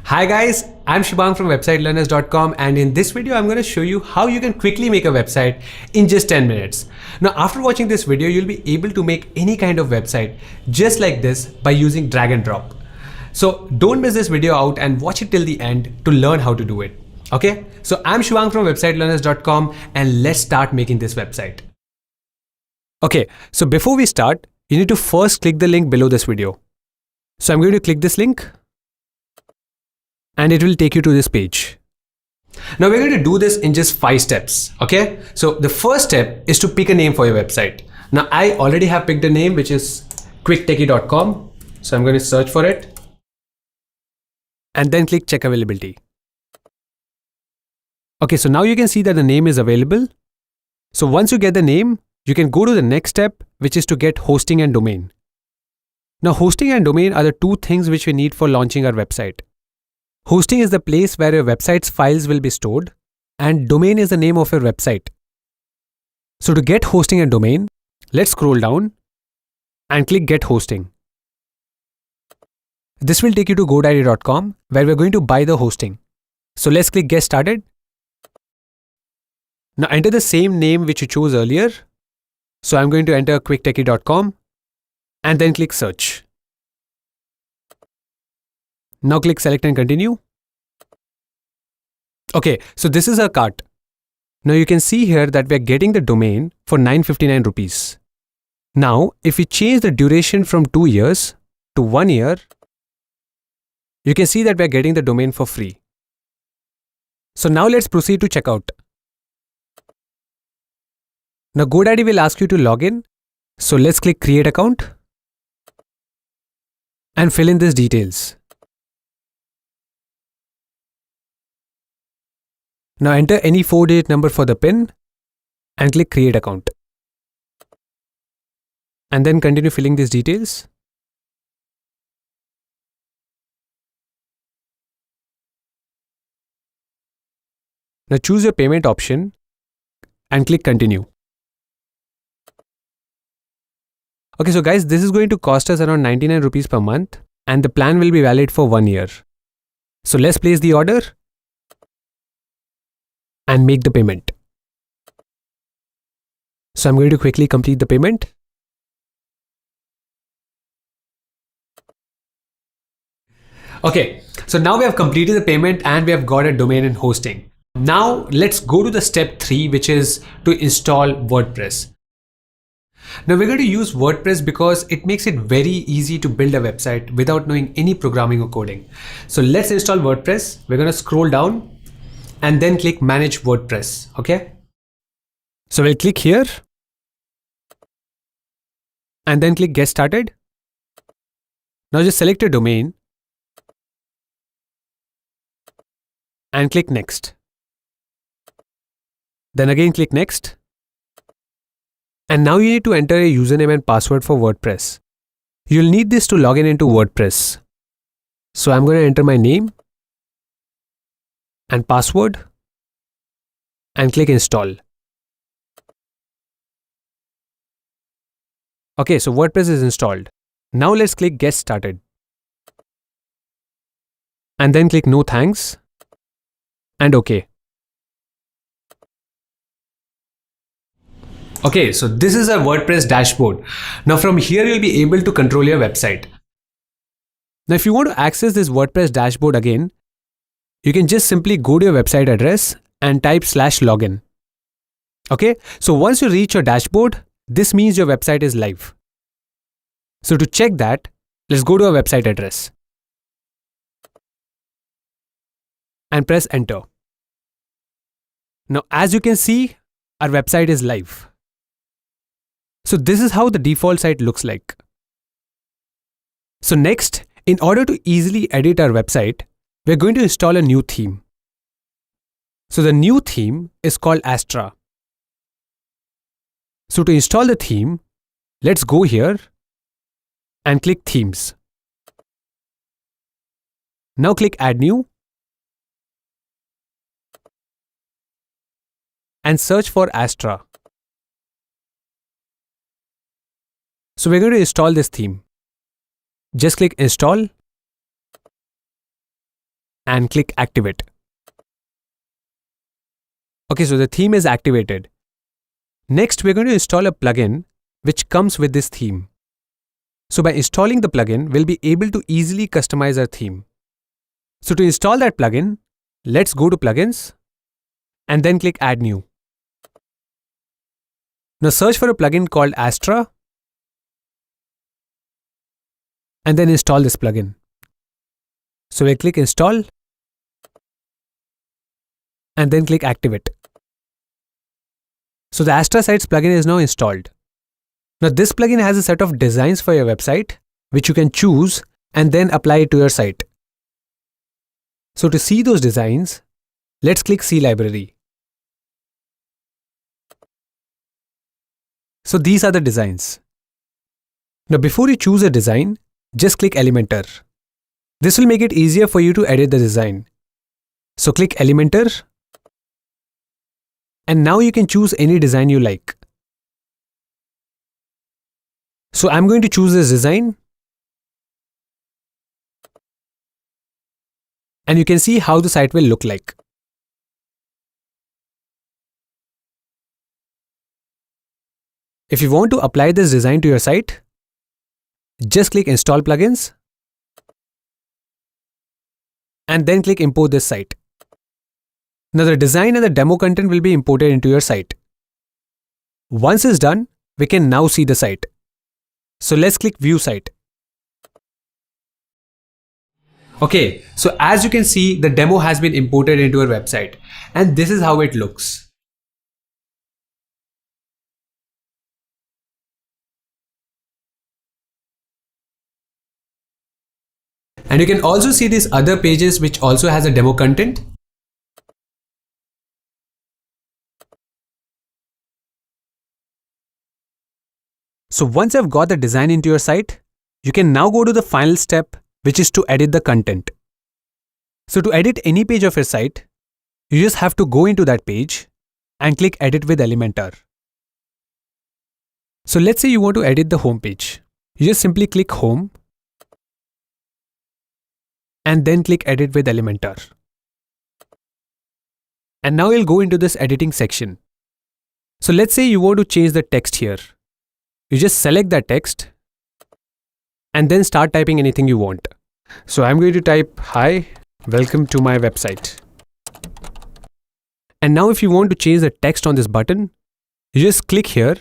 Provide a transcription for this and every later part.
Hi guys, I'm Shubhang from websitelearners.com, and in this video I'm going to show you how you can quickly make a website in just 10 minutes. Now after watching this video, you'll be able to make any kind of website just like this by using drag and drop. So don't miss this video out and watch it till the end to learn how to do it. Okay, so I'm Shubhang from websitelearners.com and let's start making this website. Okay, so before we start, you need to first click the link below this video. So I'm going to click this link and it will take you to this page. Now we're going to do this in just 5 steps, okay? So the first step is to pick a name for your website. Now I already have picked a name, which is quicktechie.com. So I'm going to search for it and then click check availability. Okay, so now you can see that the name is available. So once you get the name, you can go to the next step, which is to get hosting and domain. Now hosting and domain are the two things which we need for launching our website. Hosting is the place where your website's files will be stored, and domain is the name of your website. So to get hosting and domain, let's scroll down and click get hosting. This will take you to godaddy.com where we're going to buy the hosting. So let's click get started. Now enter the same name which you chose earlier. So I'm going to enter quicktechie.com and then click search. Now click select and continue. Okay, so this is our cart. Now you can see here that we are getting the domain for 959 rupees. Now, if we change the duration from 2 years to 1 year, you can see that we are getting the domain for free. So now let's proceed to checkout. Now GoDaddy will ask you to log in. So let's click create account and fill in these details. Now enter any 4-digit number for the PIN and click create account. And then continue filling these details. Now choose your payment option and click continue. Okay, so guys, this is going to cost us around 99 rupees per month and the plan will be valid for 1 year. So let's place the order and make the payment. So I'm going to quickly complete the payment. Okay, so now we have completed the payment and we have got a domain and hosting. Now let's go to the step 3, which is to install WordPress. Now we're going to use WordPress because it makes it very easy to build a website without knowing any programming or coding. So let's install WordPress. We're going to scroll down and then click manage WordPress. Okay. So we'll click here and then click get started. Now just select your domain and click next. Then again click next. And now you need to enter a username and password for WordPress. You'll need this to log in into WordPress. So I'm going to enter my name and password and click install. Okay, so WordPress is installed. Now let's click get started. And then click no thanks and OK. Okay, so this is a WordPress dashboard. Now from here you'll be able to control your website. Now if you want to access this WordPress dashboard again, you can just simply go to your website address and type /login. Okay, so once you reach your dashboard, this means your website is live. So to check that, let's go to our website address and press enter. Now as you can see, our website is live. So this is how the default site looks like. So next, in order to easily edit our website, we're going to install a new theme. So the new theme is called Astra. So to install the theme, let's go here and click themes. Now click add new and search for Astra. So we're going to install this theme. Just click install and click activate. Okay, so the theme is activated. Next, we're going to install a plugin which comes with this theme. So by installing the plugin, we'll be able to easily customize our theme. So to install that plugin, let's go to plugins and then click add new. Now search for a plugin called Astra and then install this plugin. So we'll click install and then click activate. So the Astra Sites plugin is now installed. Now this plugin has a set of designs for your website which you can choose and then apply it to your site. So to see those designs, let's click see library. So these are the designs. Now before you choose a design, just click Elementor. This will make it easier for you to edit the design. So click Elementor and now you can choose any design you like. So I'm going to choose this design and you can see how the site will look like. If you want to apply this design to your site, just click install plugins and then click import this site. Now the design and the demo content will be imported into your site. Once it's done, we can now see the site. So let's click view site. Okay, so as you can see, the demo has been imported into our website and this is how it looks. And you can also see these other pages which also has a demo content. So once you've got the design into your site, you can now go to the final step, which is to edit the content. So to edit any page of your site, you just have to go into that page and click edit with Elementor. So let's say you want to edit the home page. You just simply click home and then click edit with Elementor. And now you'll go into this editing section. So let's say you want to change the text here. You just select that text and then start typing anything you want. So I'm going to type, "Hi, welcome to my website." And now if you want to change the text on this button, you just click here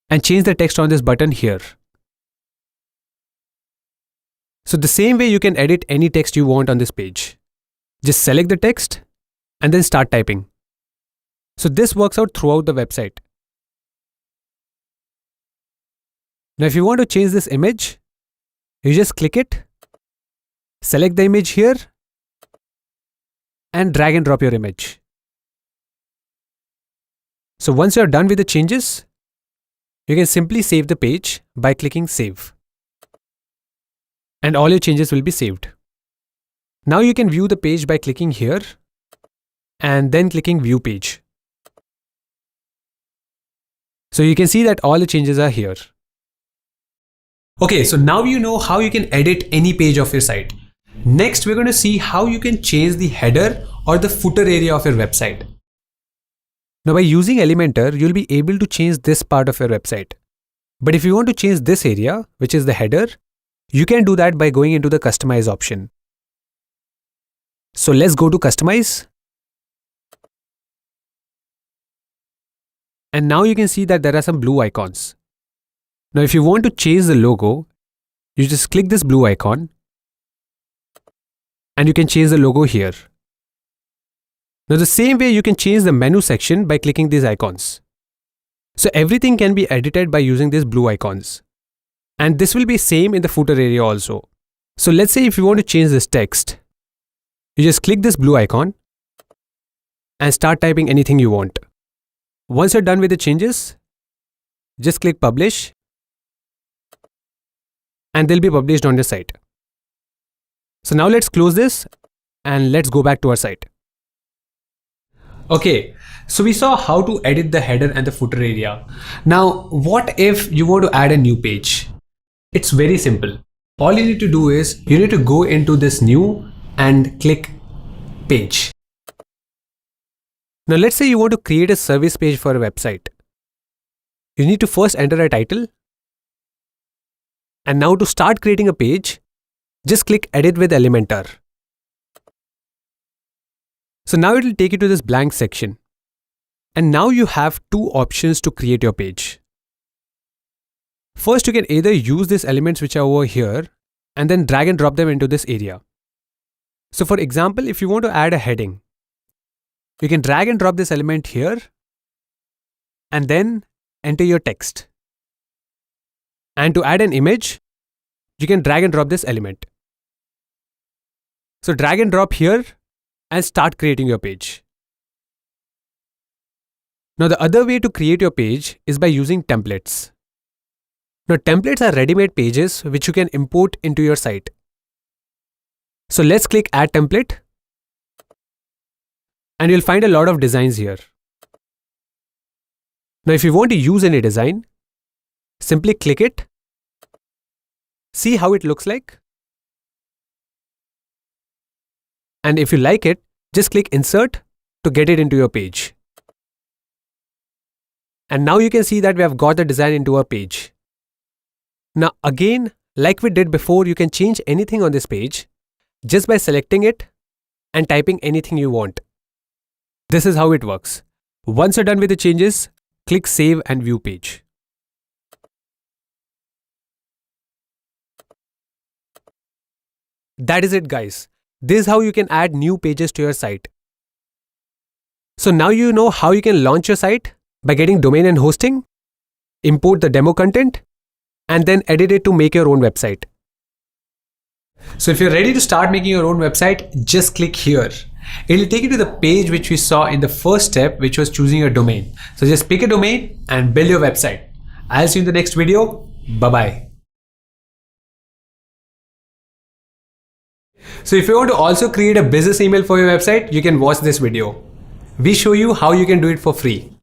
and change the text on this button here. So the same way you can edit any text you want on this page. Just select the text and then start typing. So this works out throughout the website. Now if you want to change this image, you just click it, select the image here and drag and drop your image. So once you're done with the changes, you can simply save the page by clicking save. And all your changes will be saved. Now you can view the page by clicking here and then clicking view page. So you can see that all the changes are here. Okay, so now you know how you can edit any page of your site. Next, we're going to see how you can change the header or the footer area of your website. Now by using Elementor, you'll be able to change this part of your website. But if you want to change this area, which is the header, you can do that by going into the customize option. So let's go to customize. And now you can see that there are some blue icons. Now if you want to change the logo, you just click this blue icon and you can change the logo here. Now the same way you can change the menu section by clicking these icons. So everything can be edited by using these blue icons. And this will be same in the footer area also. So let's say if you want to change this text, you just click this blue icon and start typing anything you want. Once you're done with the changes, just click publish and they'll be published on the site. So now let's close this and let's go back to our site. Okay, so we saw how to edit the header and the footer area. Now, what if you want to add a new page? It's very simple. all you need to do is you need to go into this new and click page. Now let's say you want to create a service page for a website. You need to first enter a title. And now to start creating a page, just click Edit with Elementor. So now it will take you to this blank section. And now you have two options to create your page. First, you can either use these elements which are over here and then drag and drop them into this area. So for example, if you want to add a heading, you can drag and drop this element here and then enter your text. And to add an image, you can drag and drop this element. So drag and drop here and start creating your page. Now the other way to create your page is by using templates. Now templates are ready-made pages which you can import into your site. So let's click Add Template. And you'll find a lot of designs here. Now if you want to use any design, simply click it. See how it looks like. And if you like it, just click Insert to get it into your page. And now you can see that we have got the design into our page. Now again, like we did before, you can change anything on this page just by selecting it and typing anything you want. This is how it works. Once you're done with the changes, click Save and View Page. That is it, guys. This is how you can add new pages to your site. So now you know how you can launch your site by getting domain and hosting, import the demo content, and then edit it to make your own website. So if you're ready to start making your own website, just click here. It will take you to the page which we saw in the first step, which was choosing your domain. So just pick a domain and build your website. I'll see you in the next video. Bye-bye. So if you want to also create a business email for your website, you can watch this video. We show you how you can do it for free.